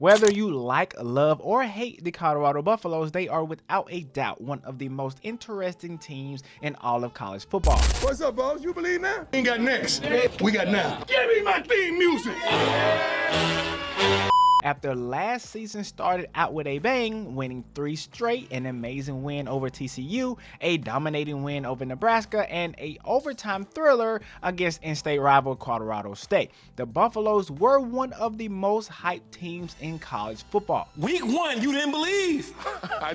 Whether you like, love, or hate the Colorado Buffaloes, they are without a doubt one of the most interesting teams in all of college football. What's up, boss? You believe now? We ain't got next. We got now. Give me my theme music. After last season started out with a bang, winning 3 straight, an amazing win over TCU, a dominating win over Nebraska, and an overtime thriller against in-state rival Colorado State, the Buffaloes were one of the most hyped teams in college football. Week 1, you didn't believe.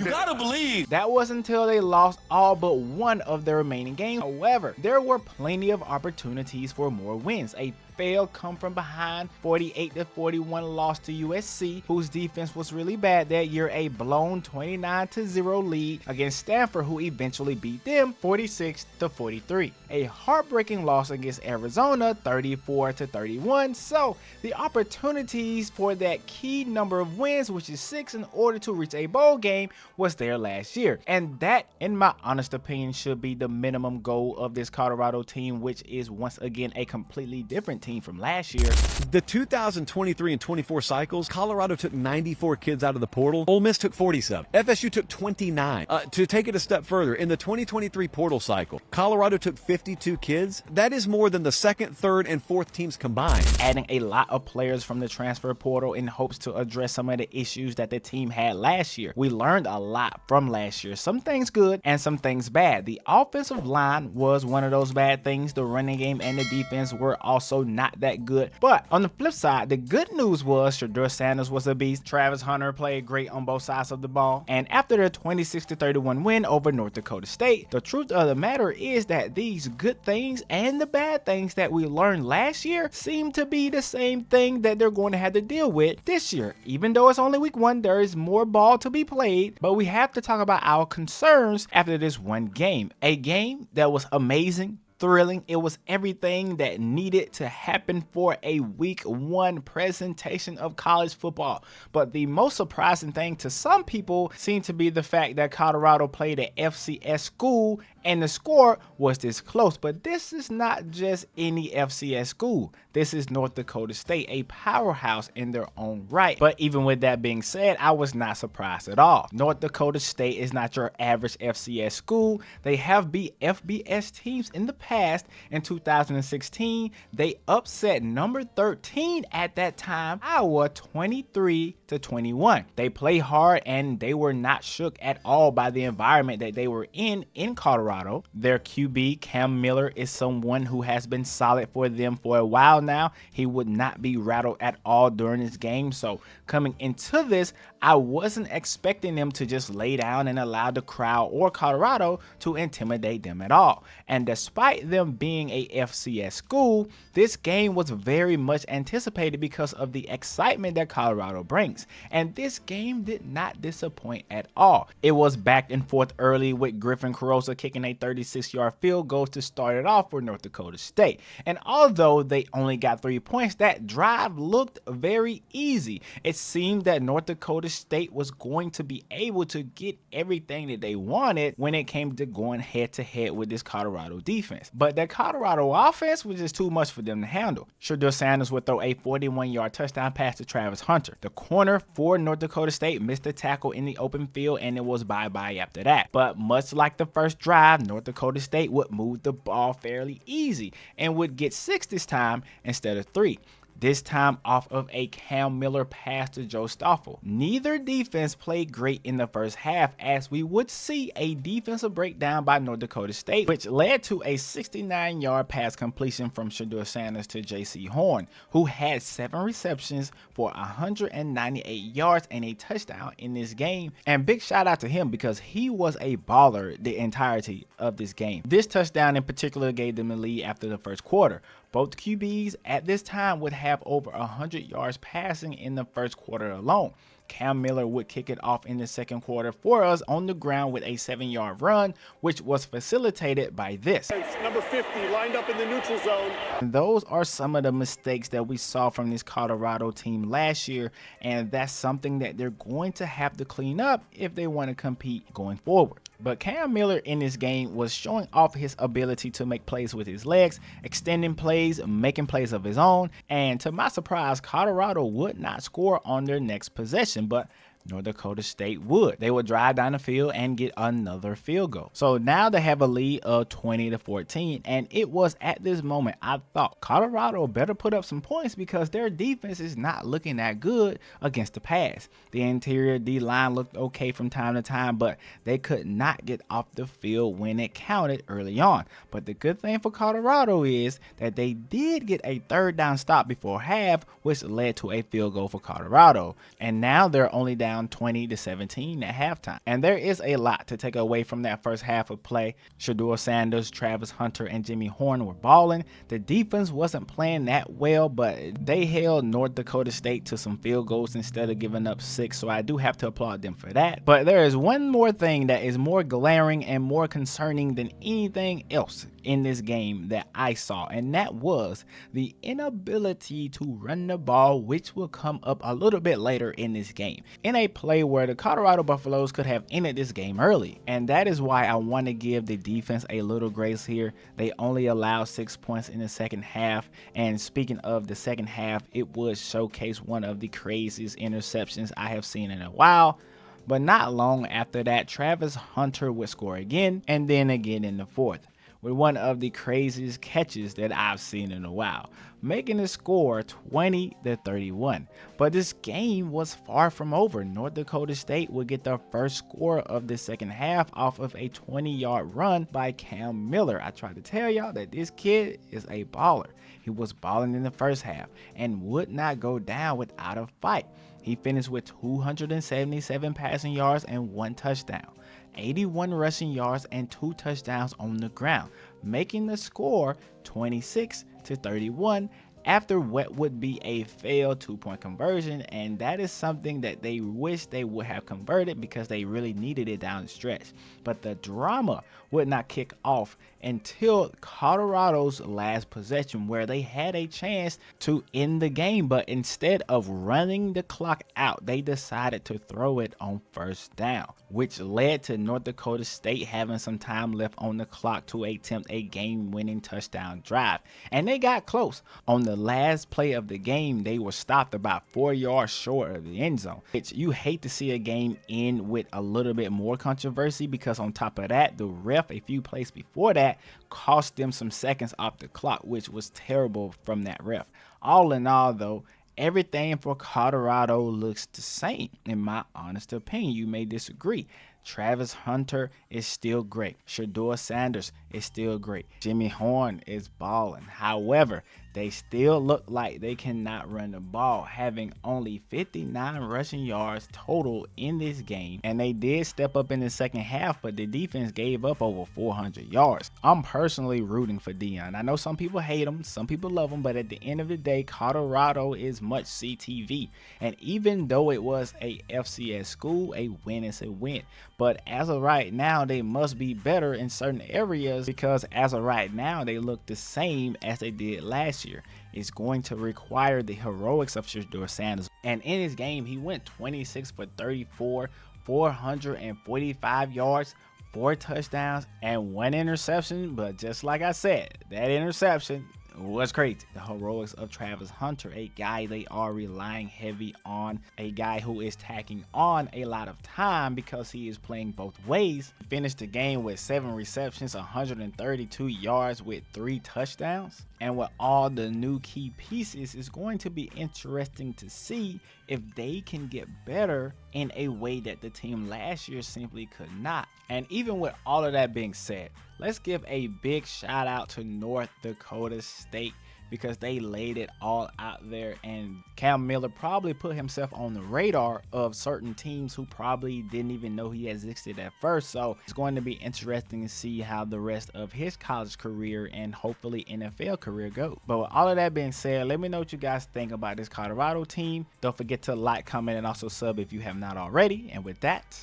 You gotta believe. That was until they lost all but one of their remaining games. However, there were plenty of opportunities for more wins. A failed come from behind 48-41 loss to USC, whose defense was really bad that year, a blown 29-0 lead against Stanford, who eventually beat them 46-43, a heartbreaking loss against Arizona 34-31. So the opportunities for that key number of wins, which is 6 in order to reach a bowl game, was there last year, and that, in my honest opinion, should be the minimum goal of this Colorado team, which is once again a completely different team from last year. The 2023 and 24 cycles, Colorado took 94 kids out of the portal. Ole Miss took 47. FSU took 29. To take it a step further, in the 2023 portal cycle, Colorado took 52 kids. That is more than the second, third, and fourth teams combined. Adding a lot of players from the transfer portal in hopes to address some of the issues that the team had last year. We learned a lot from last year. Some things good and some things bad. The offensive line was one of those bad things. The running game and the defense were also not that good. But on the flip side, the good news was Shedeur Sanders was a beast. Travis Hunter played great on both sides of the ball. And after their 26-31 win over North Dakota State, the truth of the matter is that these good things and the bad things that we learned last year seem to be the same thing that they're going to have to deal with this year. Even though it's only week 1, there is more ball to be played, but we have to talk about our concerns after this one game. A game that was amazing, thrilling. It was everything that needed to happen for a week 1 presentation of college football. But the most surprising thing to some people seemed to be the fact that Colorado played an FCS school and the score was this close. But this is not just any FCS school. This is North Dakota State, a powerhouse in their own right. But even with that being said, I was not surprised at all. North Dakota State is not your average FCS school. They have beat FBS teams in the past. In 2016, they upset number 13 at that time, Iowa, 23-21. They play hard and they were not shook at all by the environment that they were in Colorado. Their QB, Cam Miller, is someone who has been solid for them for a while now. He would not be rattled at all during this game. So coming into this, I wasn't expecting them to just lay down and allow the crowd or Colorado to intimidate them at all. And despite them being a FCS school, this game was very much anticipated because of the excitement that Colorado brings. And this game did not disappoint at all. It was back and forth early with Griffin Carosa kicking a 36-yard field goal to start it off for North Dakota State. And although they only got 3 points, that drive looked very easy. It seemed that North Dakota State was going to be able to get everything that they wanted when it came to going head-to-head with this Colorado defense. But that Colorado offense was just too much for them to handle. Shedeur Sanders would throw a 41-yard touchdown pass to Travis Hunter. The corner for North Dakota State missed a tackle in the open field, and it was bye-bye after that. But much like the first drive, North Dakota State would move the ball fairly easy and would get 6 this time instead of 3. This time off of a Cam Miller pass to Joe Stoffel. Neither defense played great in the first half, as we would see a defensive breakdown by North Dakota State, which led to a 69-yard pass completion from Shedeur Sanders to J.C. Horn, who had 7 receptions for 198 yards and a touchdown in this game. And big shout out to him because he was a baller the entirety of this game. This touchdown in particular gave them the lead after the first quarter. Both QBs at this time would have over 100 yards passing in the first quarter alone. Cam Miller would kick it off in the second quarter for us on the ground with a 7-yard run, which was facilitated by this. Number 50 lined up in the neutral zone. And those are some of the mistakes that we saw from this Colorado team last year, and that's something that they're going to have to clean up if they want to compete going forward. But Cam Miller in this game was showing off his ability to make plays with his legs, extending plays, plays, making plays of his own, and to my surprise, Colorado would not score on their next possession, but North Dakota State would. They would drive down the field and get another field goal. So now they have a lead of 20-14, and it was at this moment I thought Colorado better put up some points because their defense is not looking that good against the pass. The interior D-line looked okay from time to time, but they could not get off the field when it counted early on. But the good thing for Colorado is that they did get a third down stop before half, which led to a field goal for Colorado. And now they're only down 20-17 at halftime. And there is a lot to take away from that first half of play. Shedeur Sanders, Travis Hunter, and Jimmy Horn were balling. The defense wasn't playing that well, but they held North Dakota State to some field goals instead of giving up 6, so I do have to applaud them for that. But there is one more thing that is more glaring and more concerning than anything else in this game that I saw, and that was the inability to run the ball, which will come up a little bit later in this game, in a play where the Colorado Buffaloes could have ended this game early. And that is why I want to give the defense a little grace here. They only allowed 6 points in the second half, and speaking of the second half, it would showcase one of the craziest interceptions I have seen in a while. But not long after that, Travis Hunter would score again, and then again in the fourth, with one of the craziest catches that I've seen in a while, making the score 20-31. But this game was far from over. North Dakota State would get their first score of the second half off of a 20-yard run by Cam Miller. I tried to tell y'all that this kid is a baller. He was balling in the first half and would not go down without a fight. He finished with 277 passing yards and 1 touchdown, 81 rushing yards, and 2 touchdowns on the ground, making the score 26-31 after what would be a failed 2-point conversion. And that is something that they wish they would have converted because they really needed it down the stretch. But the drama would not kick off until Colorado's last possession, where they had a chance to end the game, but instead of running the clock out, they decided to throw it on first down, which led to North Dakota State having some time left on the clock to attempt a game-winning touchdown drive. And they got close. On the last play of the game, they were stopped about 4 yards short of the end zone, which you hate to see a game end with a little bit more controversy, because on top of that, the ref a few plays before that cost them some seconds off the clock, which was terrible from that ref. All in all, though, everything for Colorado looks the same, in my honest opinion. You may disagree. Travis Hunter is still great. Shedeur Sanders is still great. Jimmy Horn is balling. However, they still look like they cannot run the ball, having only 59 rushing yards total in this game. And they did step up in the second half, but the defense gave up over 400 yards. I'm personally rooting for Deion. I know some people hate him, some people love him, but at the end of the day, Colorado is much CTV. And even though it was a FCS school, a win is a win. But as of right now, they must be better in certain areas, because as of right now, they look the same as they did last year. It's going to require the heroics of Shedeur Sanders. And in his game, he went 26 for 34, 445 yards, 4 touchdowns, and 1 interception. But just like I said, that interception was crazy. The heroics of Travis Hunter, a guy they are relying heavy on, a guy who is tacking on a lot of time because he is playing both ways. He finished the game with 7 receptions, 132 yards with 3 touchdowns. And with all the new key pieces, it's going to be interesting to see if they can get better in a way that the team last year simply could not. And even with all of that being said, let's give a big shout out to North Dakota State, because they laid it all out there, and Cam Miller probably put himself on the radar of certain teams who probably didn't even know he existed at first. So it's going to be interesting to see how the rest of his college career and hopefully NFL career go. But with all of that being said, let me know what you guys think about this Colorado team. Don't forget to like, comment, and also sub if you have not already. And with that,